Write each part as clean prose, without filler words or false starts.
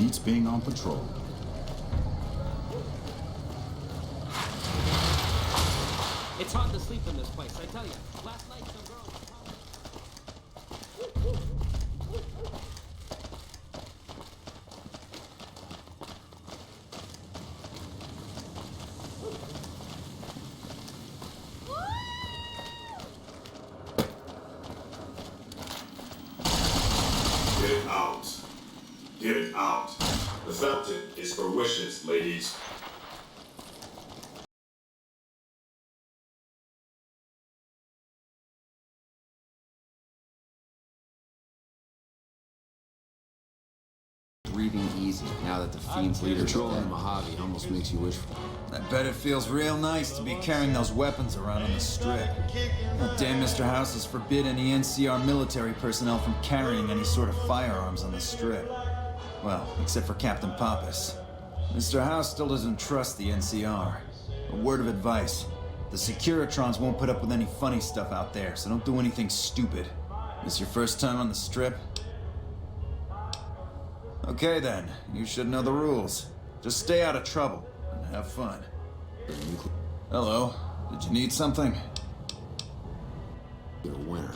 beats being on patrol. It's hard to sleep in this place, I tell you. Last night some girl was Get out. Get out. The fountain is for wishes, ladies. Breathing easy now that the Fiend's leader patrolling Mojave almost makes you wish for. I bet it feels real nice to be carrying those weapons around on the strip. That damn Mr. House has forbid any NCR military personnel from carrying any sort of firearms on the strip. Well, except for Captain Pappas. Mr. House still doesn't trust the NCR. A word of advice. The Securitrons won't put up with any funny stuff out there, so don't do anything stupid. This your first time on the strip? Okay then, you should know the rules. Just stay out of trouble and have fun. Hello, did you need something? You're a winner.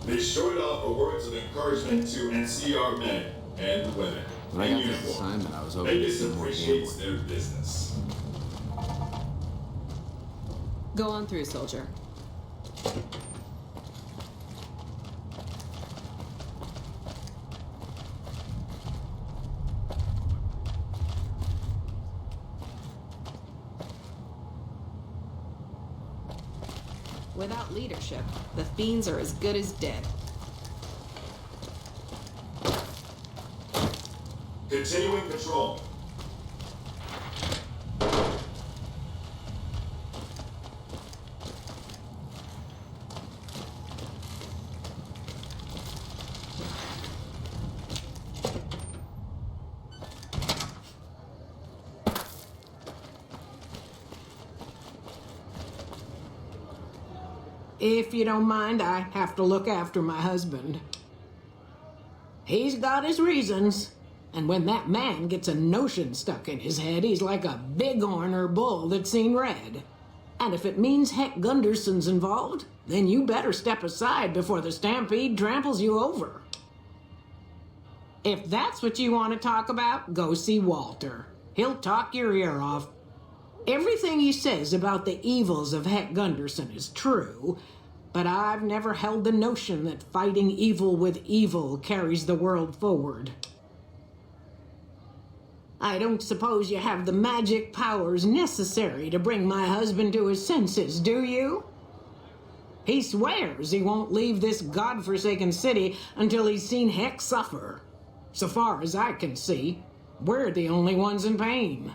They short offer words of encouragement to NCR men and women. When I in got this uniform. assignment, I was hoping to Vegas do more appreciates gambling. their business. Go on through, soldier. Without leadership, the Fiends are as good as dead. Continuing patrol. If you don't mind, I have to look after my husband. He's got his reasons, and when that man gets a notion stuck in his head, he's like a bighorn or bull that's seen red. And if it means Heck Gunderson's involved, then you better step aside before the stampede tramples you over. If that's what you want to talk about, go see Walter. He'll talk your ear off. Everything he says about the evils of Heck Gunderson is true, but I've never held the notion that fighting evil with evil carries the world forward. I don't suppose you have the magic powers necessary to bring my husband to his senses, do you? He swears he won't leave this godforsaken city until he's seen Heck suffer. So far as I can see, we're the only ones in pain.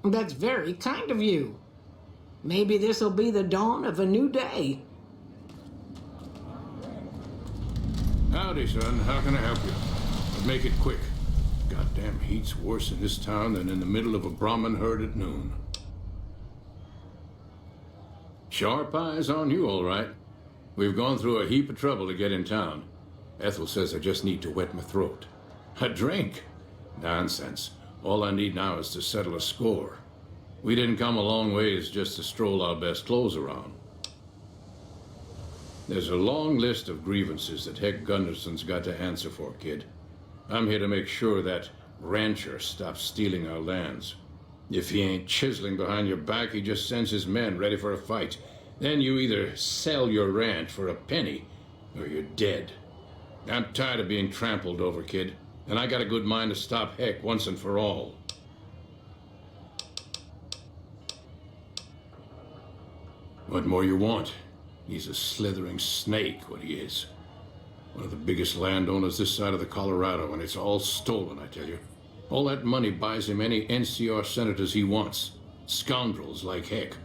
That's very kind of you. Maybe this'll be the dawn of a new day. Howdy, son. How can I help you? But make it quick. Goddamn heat's worse in this town than in the middle of a Brahmin herd at noon. Sharp eyes on you, all right. We've gone through a heap of trouble to get in town. Ethel says I just need to wet my throat. A drink? Nonsense. All I need now is to settle a score. We didn't come a long ways just to stroll our best clothes around. There's a long list of grievances that Heck Gunderson's got to answer for, kid. I'm here to make sure that rancher stops stealing our lands. If he ain't chiseling behind your back, he just sends his men ready for a fight. Then you either sell your ranch for a penny, or you're dead. I'm tired of being trampled over, kid. And I got a good mind to stop Heck once and for all. What more you want? He's a slithering snake, what he is. One of the biggest landowners this side of the Colorado, and it's all stolen, I tell you. All that money buys him any NCR senators he wants. Scoundrels like Heck.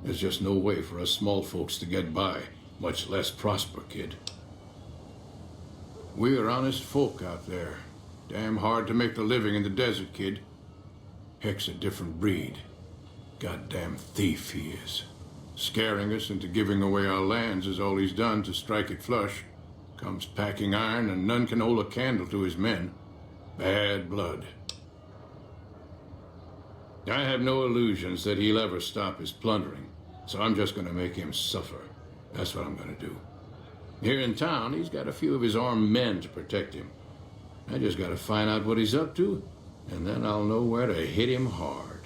There's just no way for us small folks to get by, much less prosper, kid. We're honest folk out there. Damn hard to make the living in the desert, kid. Heck's a different breed. Goddamn thief he is. Scaring us into giving away our lands is all he's done to strike it flush. Comes packing iron and none can hold a candle to his men. Bad blood. I have no illusions that he'll ever stop his plundering, so I'm just gonna make him suffer. That's what I'm gonna do. Here in town, he's got a few of his armed men to protect him. I just gotta find out what he's up to, and then I'll know where to hit him hard.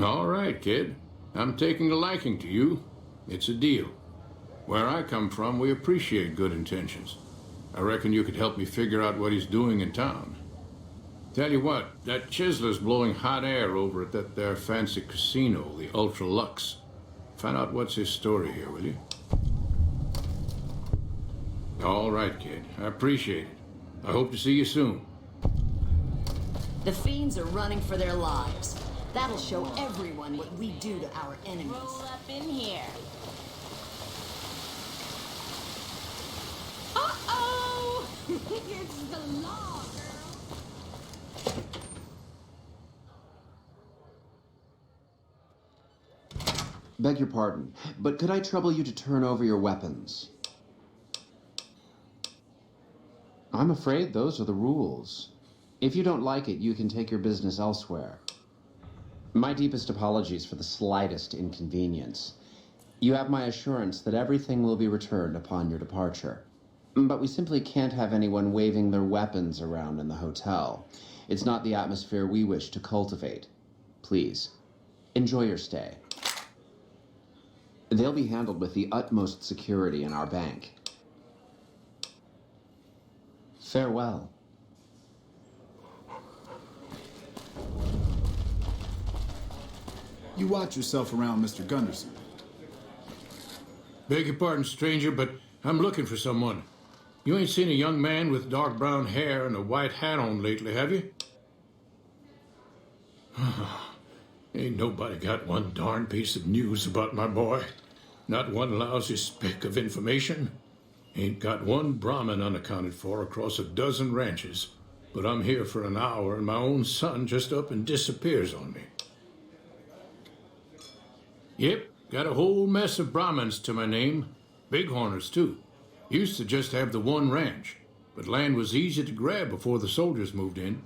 All right, kid. I'm taking a liking to you. It's a deal. Where I come from, we appreciate good intentions. I reckon you could help me figure out what he's doing in town. Tell you what, that chiseler's blowing hot air over at that there fancy casino, the Ultra Luxe. Find out what's his story here, will you? All right, kid. I appreciate it. I hope to see you soon. The fiends are running for their lives. That'll show everyone what we do to our enemies. Roll up in here. Uh-oh! It's the law, girl. Beg your pardon, but could I trouble you to turn over your weapons? I'm afraid those are the rules. If you don't like it, you can take your business elsewhere. My deepest apologies for the slightest inconvenience. You have my assurance that everything will be returned upon your departure. But we simply can't have anyone waving their weapons around in the hotel. It's not the atmosphere we wish to cultivate. Please, enjoy your stay. They'll be handled with the utmost security in our bank. Farewell. You watch yourself around Mr. Gunderson. Beg your pardon, stranger, but I'm looking for someone. You ain't seen a young man with dark brown hair and a white hat on lately, have you? Ain't nobody got one darn piece of news about my boy. Not one lousy speck of information. Ain't got one Brahmin unaccounted for across a dozen ranches. But I'm here for an hour and my own son just up and disappears on me. Yep, got a whole mess of Brahmins to my name. Bighorners, too. Used to just have the one ranch, but land was easy to grab before the soldiers moved in.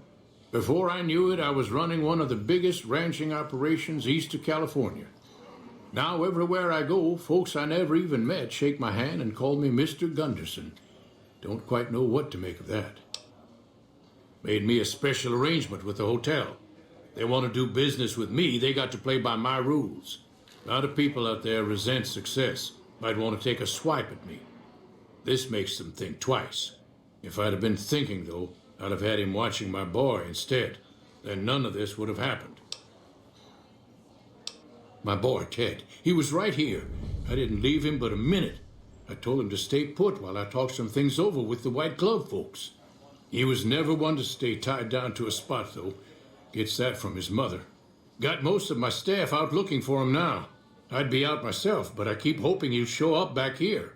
Before I knew it, I was running one of the biggest ranching operations east of California. Now, everywhere I go, folks I never even met shake my hand and call me Mr. Gunderson. Don't quite know what to make of that. Made me a special arrangement with the hotel. They want to do business with me, they got to play by my rules. A lot of people out there resent success, might want to take a swipe at me. This makes them think twice. If I'd have been thinking, though, I'd have had him watching my boy instead. Then none of this would have happened. My boy, Ted, he was right here. I didn't leave him but a minute. I told him to stay put while I talked some things over with the White Glove folks. He was never one to stay tied down to a spot, though. Gets that from his mother. Got most of my staff out looking for him now. I'd be out myself, but I keep hoping he'll show up back here.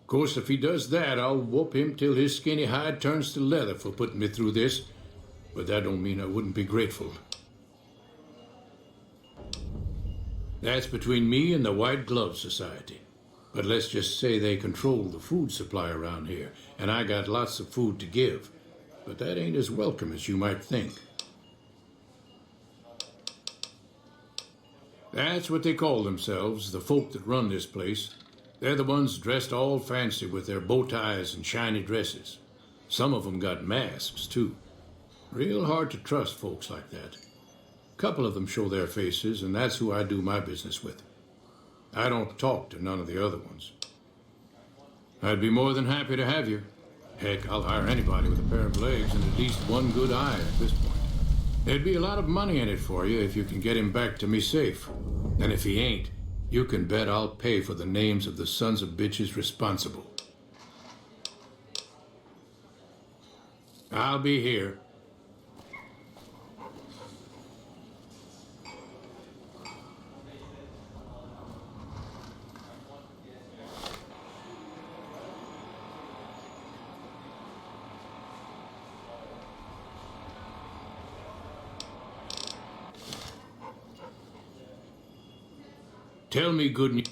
Of course, if he does that, I'll whoop him till his skinny hide turns to leather for putting me through this. But that don't mean I wouldn't be grateful. That's between me and the White Glove Society. But let's just say they control the food supply around here, and I got lots of food to give. But that ain't as welcome as you might think. That's what they call themselves, the folk that run this place. They're the ones dressed all fancy with their bow ties and shiny dresses. Some of them got masks, too. Real hard to trust folks like that. A couple of them show their faces, and that's who I do my business with. I don't talk to none of the other ones. I'd be more than happy to have you. Heck, I'll hire anybody with a pair of legs and at least one good eye at this point. There'd be a lot of money in it for you if you can get him back to me safe. And if he ain't, you can bet I'll pay for the names of the sons of bitches responsible. I'll be here. Tell me good news.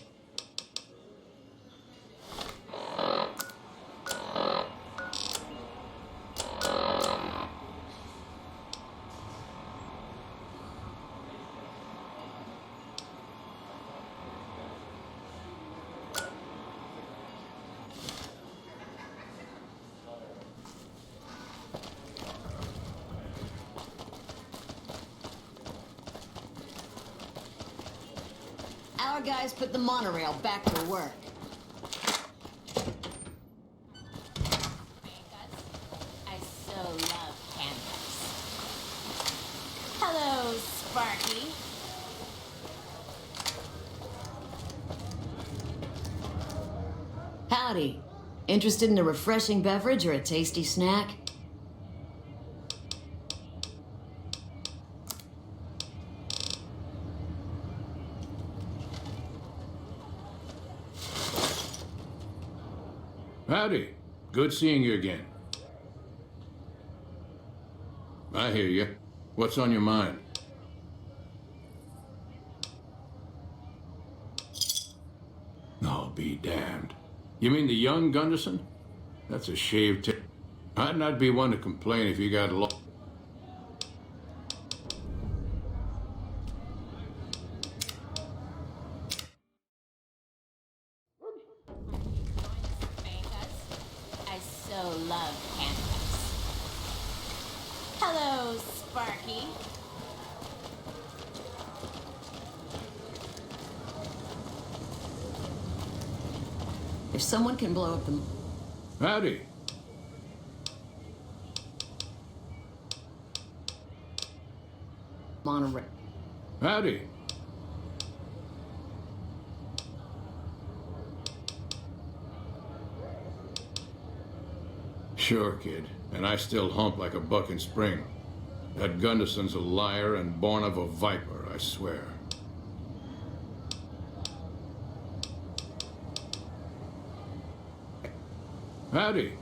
Our guys put the monorail back to work. I so love campus. Hello, Sparky. Howdy. Interested in a refreshing beverage or a tasty snack? Howdy. Good seeing you again. I hear you. What's on your mind? Oh, be damned. You mean the young Gunderson? That's a shaved tip. I'd not be one to complain if you got lost. I so love campus. Hello, Sparky. If someone can blow up the Howdy. monorail. Howdy. Sure, kid. And I still hump like a buck in spring. That Gunderson's a liar and born of a viper, I swear. Howdy.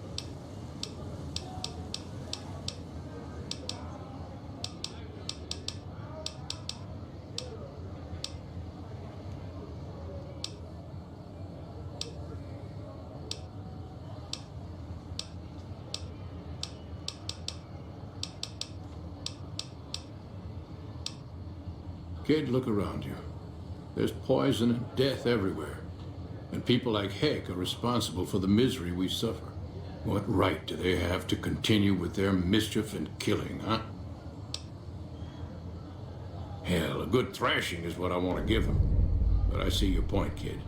Kid, look around you. There's poison and death everywhere. And people like Heck are responsible for the misery we suffer. What right do they have to continue with their mischief and killing, huh? Hell, a good thrashing is what I want to give them. But I see your point, kid.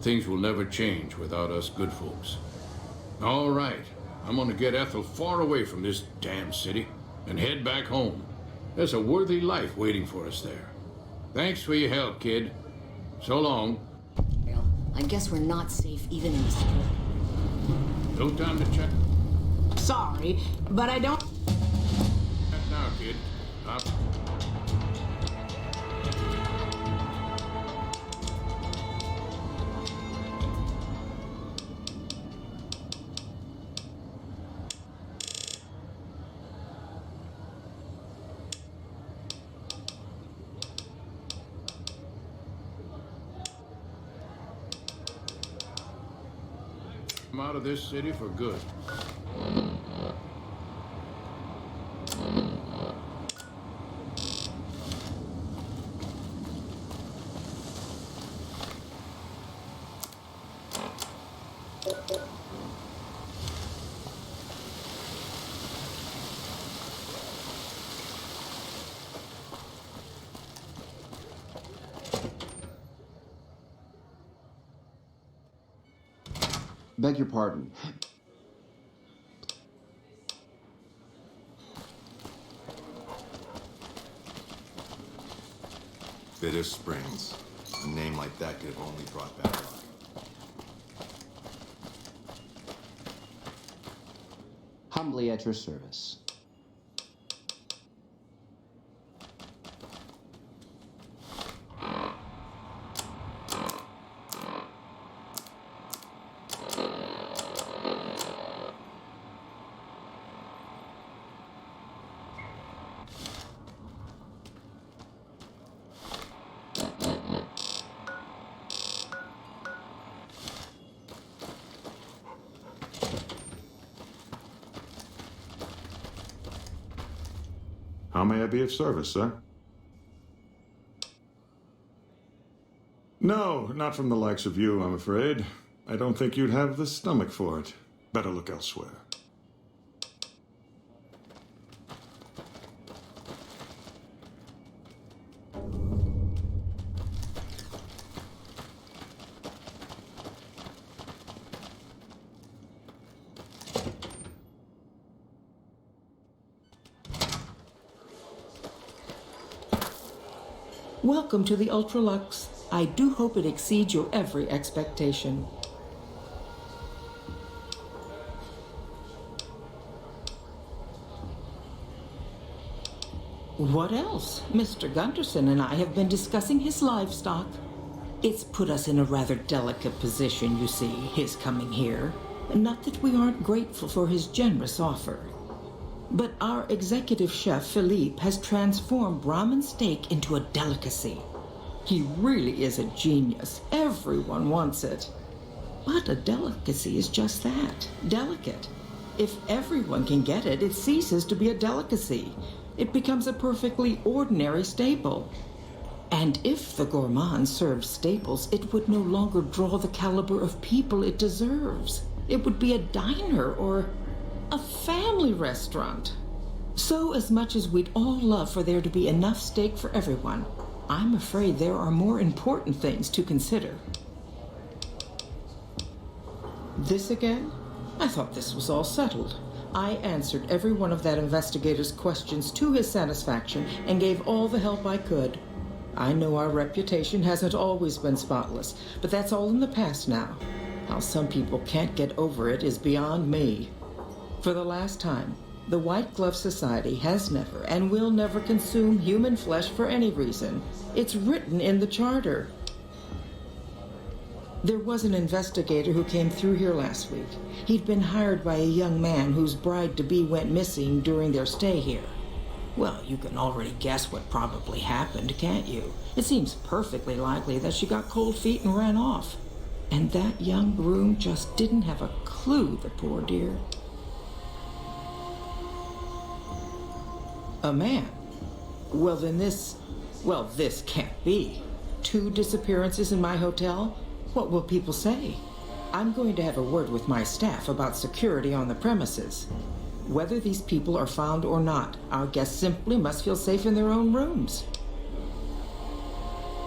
Things will never change without us good folks. All right, I'm gonna get Ethel far away from this damn city and head back home. There's a worthy life waiting for us there. Thanks for your help, kid. So long. I guess we're not safe even in the strip. No time to check. Sorry, but I don't. That now, kid. Up. I'm out of this city for good. Beg your pardon. Bitter Springs. A name like that could have only brought bad luck. Humbly at your service. How may I be of service, sir? No, not from the likes of you, I'm afraid. I don't think you'd have the stomach for it. Better look elsewhere. Welcome to the Ultra Luxe. I do hope it exceeds your every expectation. What else? Mr. Gunderson and I have been discussing his livestock. It's put us in a rather delicate position, you see, his coming here. Not that we aren't grateful for his generous offer. But our executive chef, Philippe, has transformed Brahmin steak into a delicacy. He really is a genius. Everyone wants it. But a delicacy is just that, delicate. If everyone can get it, it ceases to be a delicacy. It becomes a perfectly ordinary staple. And if the gourmand served staples, it would no longer draw the caliber of people it deserves. It would be a diner or a family restaurant. So as much as we'd all love for there to be enough steak for everyone, I'm afraid there are more important things to consider. This again? I thought this was all settled. I answered every one of that investigator's questions to his satisfaction and gave all the help I could. I know our reputation hasn't always been spotless, but that's all in the past now. How some people can't get over it is beyond me. For the last time, the White Glove Society has never and will never consume human flesh for any reason. It's written in the charter. There was an investigator who came through here last week. He'd been hired by a young man whose bride-to-be went missing during their stay here. Well, you can already guess what probably happened, can't you? It seems perfectly likely that she got cold feet and ran off. And that young groom just didn't have a clue, the poor dear. A man? Well, then this can't be. 2 disappearances in my hotel? What will people say? I'm going to have a word with my staff about security on the premises. Whether these people are found or not, our guests simply must feel safe in their own rooms.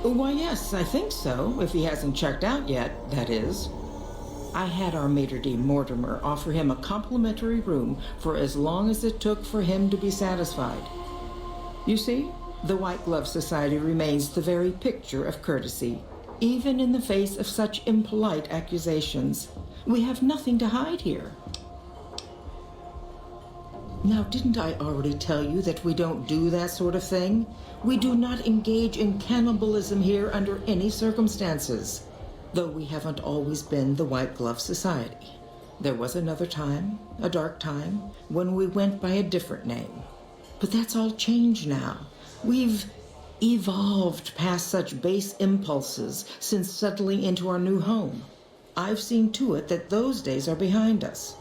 Why, yes, I think so, if he hasn't checked out yet, that is. I had our maitre d' Mortimer offer him a complimentary room for as long as it took for him to be satisfied. You see, the White Glove Society remains the very picture of courtesy, even in the face of such impolite accusations. We have nothing to hide here. Now, didn't I already tell you that we don't do that sort of thing? We do not engage in cannibalism here under any circumstances. Though we haven't always been the White Glove Society. There was another time, a dark time, when we went by a different name. But that's all changed now. We've evolved past such base impulses since settling into our new home. I've seen to it that those days are behind us.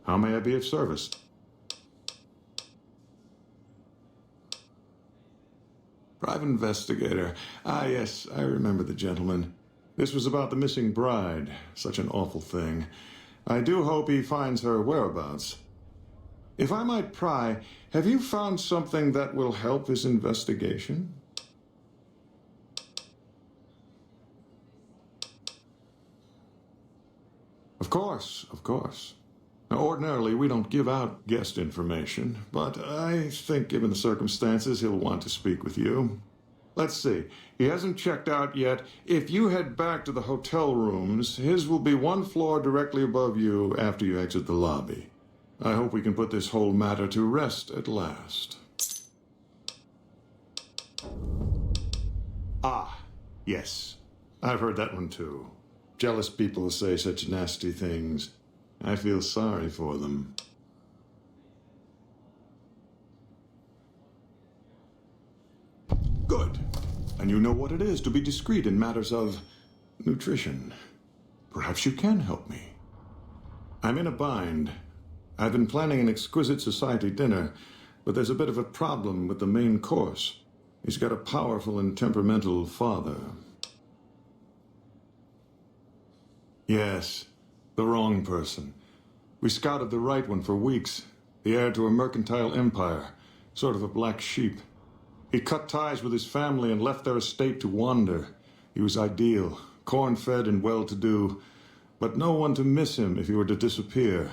How may I be of service? Private investigator. Ah, yes, I remember the gentleman. This was about the missing bride. Such an awful thing. I do hope he finds her whereabouts. If I might pry, have you found something that will help his investigation? Of course, of course. Now, ordinarily, we don't give out guest information, but I think given the circumstances, he'll want to speak with you. Let's see. He hasn't checked out yet. If you head back to the hotel rooms, his will be 1 floor directly above you after you exit the lobby. I hope we can put this whole matter to rest at last. Ah, yes. I've heard that one too. Jealous people say such nasty things. I feel sorry for them. Good. And you know what it is to be discreet in matters of nutrition. Perhaps you can help me. I'm in a bind. I've been planning an exquisite society dinner, but there's a bit of a problem with the main course. He's got a powerful and temperamental father. Yes, the wrong person. We scouted the right one for weeks. The heir to a mercantile empire, sort of a black sheep. He cut ties with his family and left their estate to wander. He was ideal, corn-fed and well-to-do, but no one to miss him if he were to disappear.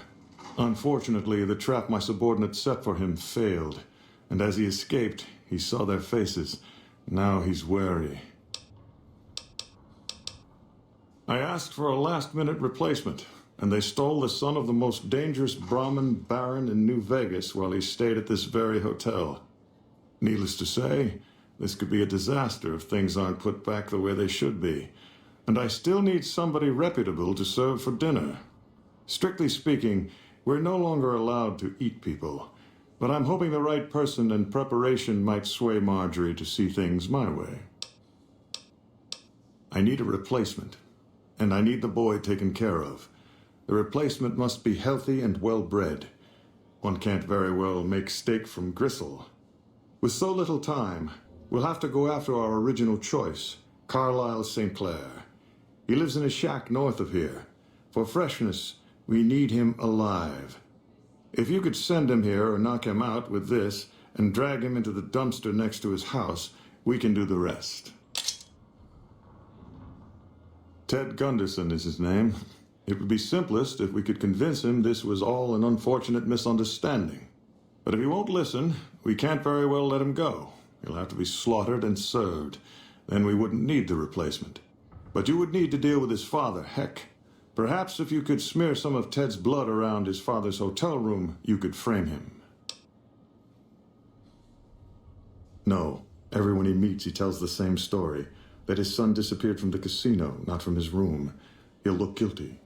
Unfortunately, the trap my subordinates set for him failed, and as he escaped, he saw their faces. Now he's wary. I asked for a last-minute replacement, and they stole the son of the most dangerous Brahmin baron in New Vegas while he stayed at this very hotel. Needless to say, this could be a disaster if things aren't put back the way they should be. And I still need somebody reputable to serve for dinner. Strictly speaking, we're no longer allowed to eat people. But I'm hoping the right person and preparation might sway Marjorie to see things my way. I need a replacement, and I need the boy taken care of. The replacement must be healthy and well-bred. One can't very well make steak from gristle. With so little time, we'll have to go after our original choice, Carlisle St. Clair. He lives in a shack north of here. For freshness, we need him alive. If you could send him here or knock him out with this and drag him into the dumpster next to his house, we can do the rest. Ted Gunderson is his name. It would be simplest if we could convince him this was all an unfortunate misunderstanding. But if he won't listen, we can't very well let him go. He'll have to be slaughtered and served. Then we wouldn't need the replacement. But you would need to deal with his father, Heck. Perhaps if you could smear some of Ted's blood around his father's hotel room, you could frame him. No, everyone he meets, he tells the same story. That his son disappeared from the casino, not from his room. He'll look guilty.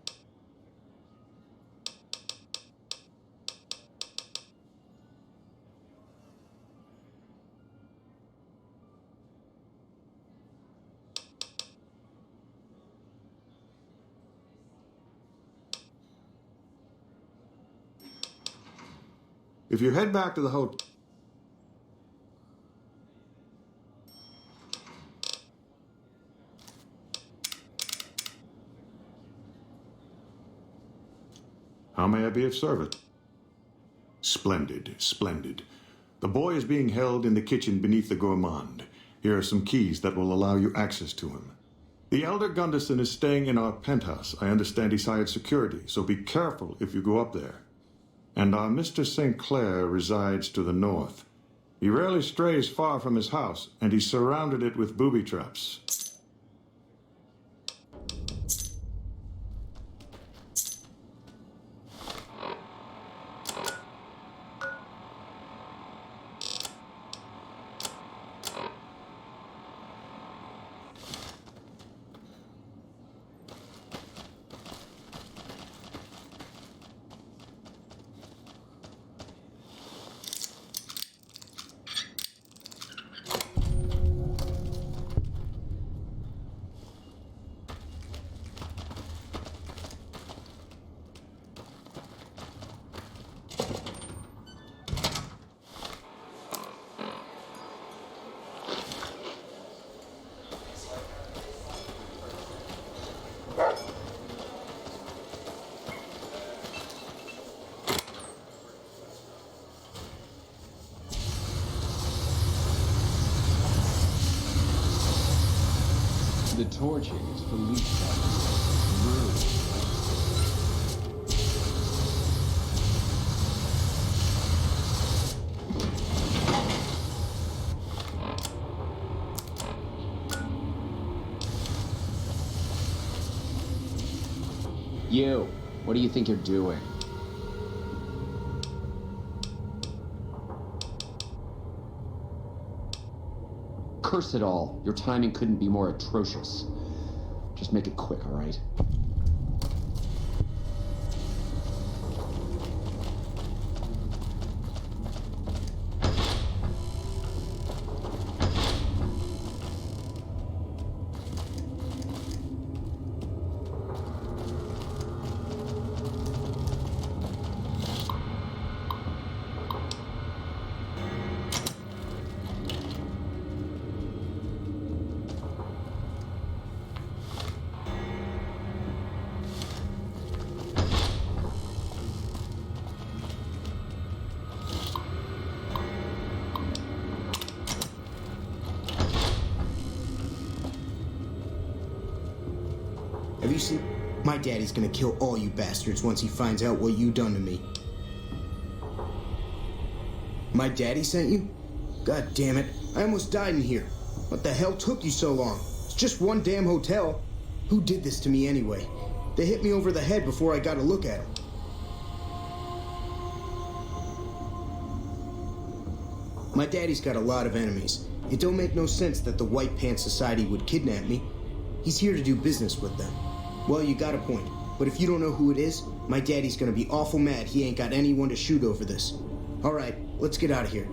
If you head back to the hotel... How may I be of service? Splendid, splendid. The boy is being held in the kitchen beneath the gourmand. Here are some keys that will allow you access to him. The elder Gunderson is staying in our penthouse. I understand he's hired security, so be careful if you go up there. And our Mr. St. Clair resides to the north. He rarely strays far from his house, and he's surrounded it with booby traps. The torching is for Luxe. You, what do you think you're doing? Curse it all. Your timing couldn't be more atrocious. Just make it quick, all right? Have you seen? My daddy's gonna kill all you bastards once he finds out what you done to me. My daddy sent you? God damn it. I almost died in here. What the hell took you so long? It's just one damn hotel. Who did this to me anyway? They hit me over the head before I got a look at him. My daddy's got a lot of enemies. It don't make no sense that the White Pants Society would kidnap me. He's here to do business with them. Well, you got a point. But if you don't know who it is, my daddy's gonna be awful mad he ain't got anyone to shoot over this. Alright, let's get out of here.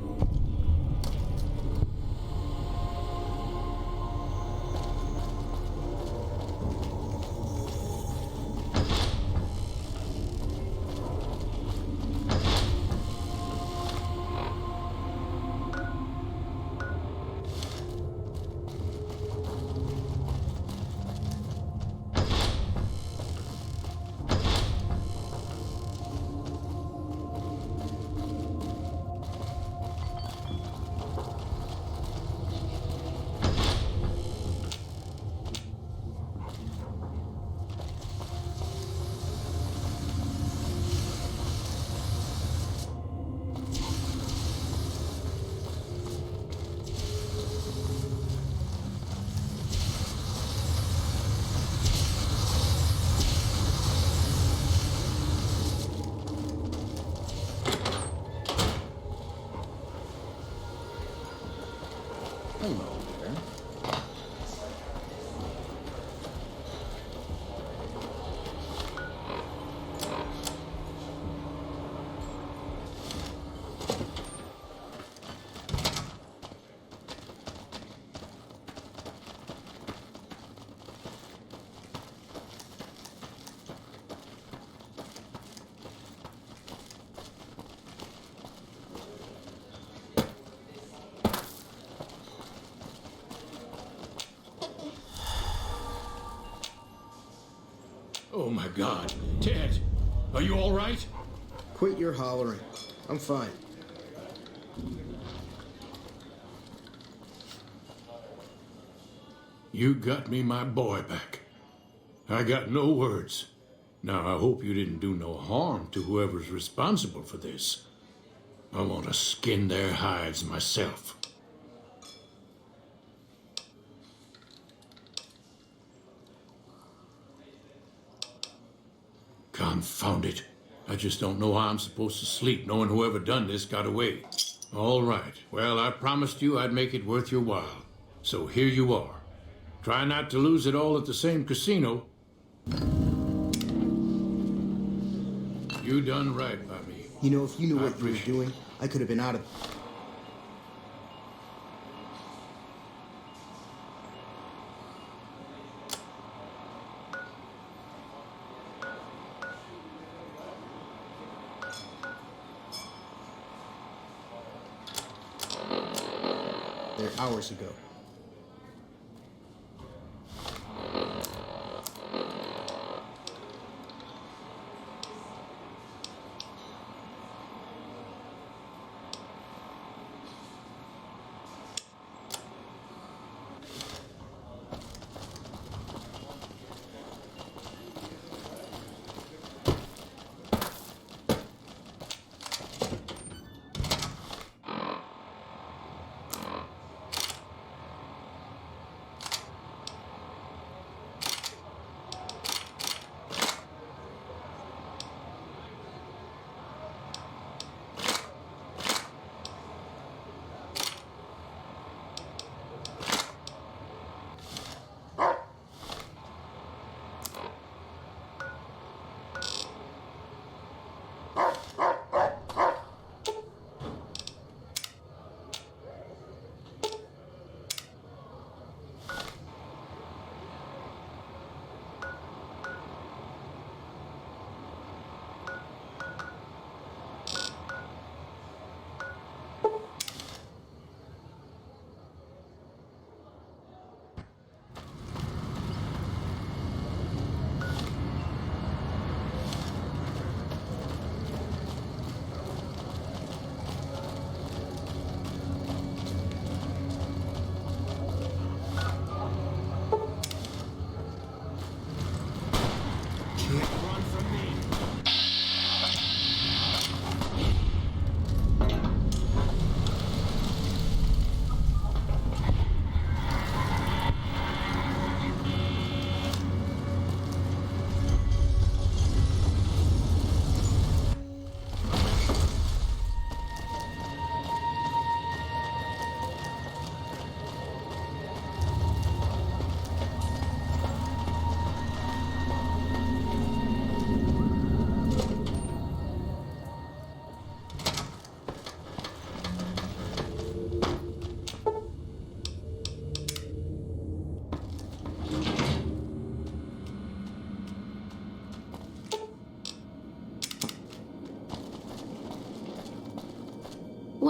Hello there. Oh my God. Ted, are you all right? Quit your hollering. I'm fine. You got me my boy back. I got no words. Now, I hope you didn't do no harm to whoever's responsible for this. I want to skin their hides myself. Confound it. I just don't know how I'm supposed to sleep knowing whoever done this got away. All right. Well, I promised you I'd make it worth your while. So here you are. Try not to lose it all at the same casino. You done right by me. You know, if you knew what you were doing, I could have been out of... there hours ago.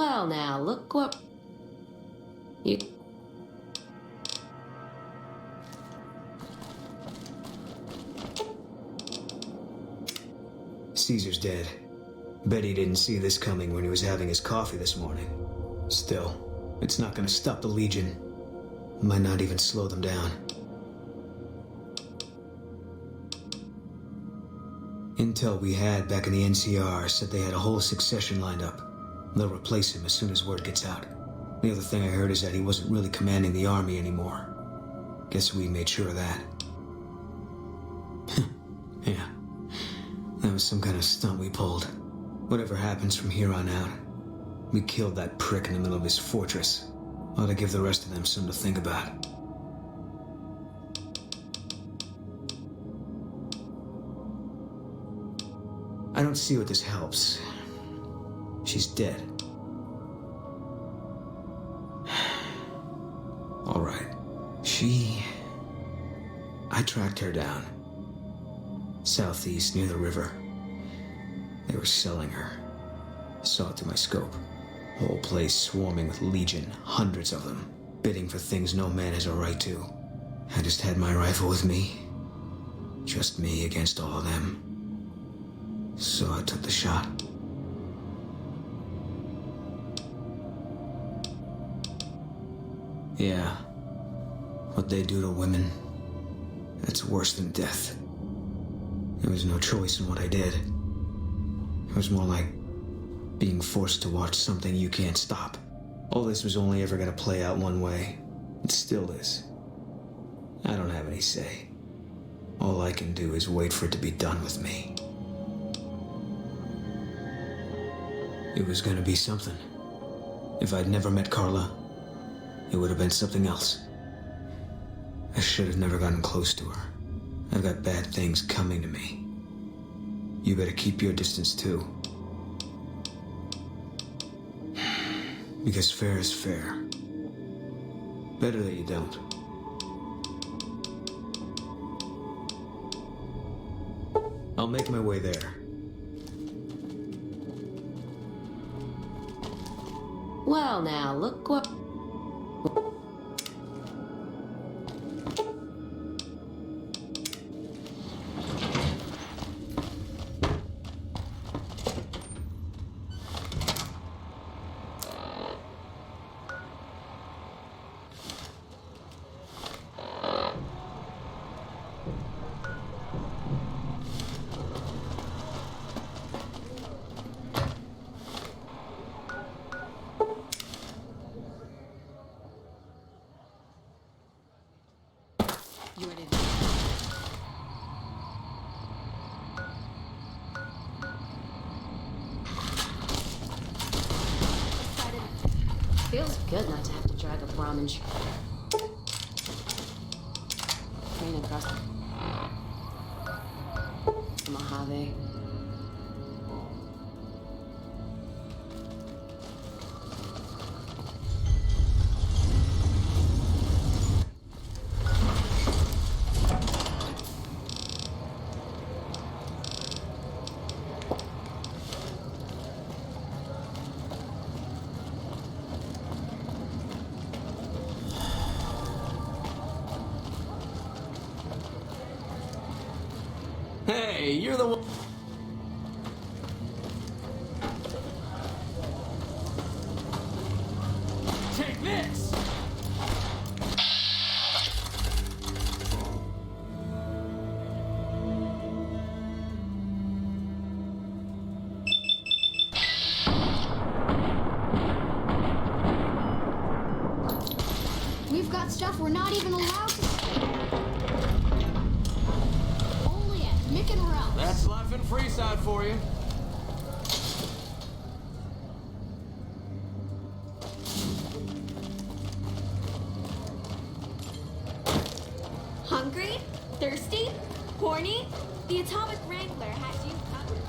Well, now, look what... You... Caesar's dead. Bet he didn't see this coming when he was having his coffee this morning. Still, it's not gonna stop the Legion. Might not even slow them down. Intel we had back in the NCR said they had a whole succession lined up. They'll replace him as soon as word gets out. The other thing I heard is that he wasn't really commanding the army anymore. Guess we made sure of that. Yeah. That was some kind of stunt we pulled. Whatever happens from here on out, we killed that prick in the middle of his fortress. Ought to give the rest of them something to think about. I don't see what this helps. She's dead. All right. I tracked her down. Southeast, near the river. They were selling her. Saw it through my scope. Whole place swarming with Legion, hundreds of them, bidding for things no man has a right to. I just had my rifle with me. Just me against all of them. So I took the shot. Yeah. What they do to women, that's worse than death. There was no choice in what I did. It was more like being forced to watch something you can't stop. All this was only ever gonna play out one way. It still is. I don't have any say. All I can do is wait for it to be done with me. It was gonna be something. If I'd never met Carla, it would have been something else. I should have never gotten close to her. I've got bad things coming to me. You better keep your distance too. Because fair is fair. Better that you don't. I'll make my way there. Well, now, look what... You ready to... Feels good not to have to drag a Brahmin train across the Mojave. Hey, you're the one. Take this! We've got stuff we're not even allowed to see. Only at Mick and Ralph's. That's life in Freeside for you. Hungry? Thirsty? Horny? The Atomic Wrangler has you covered.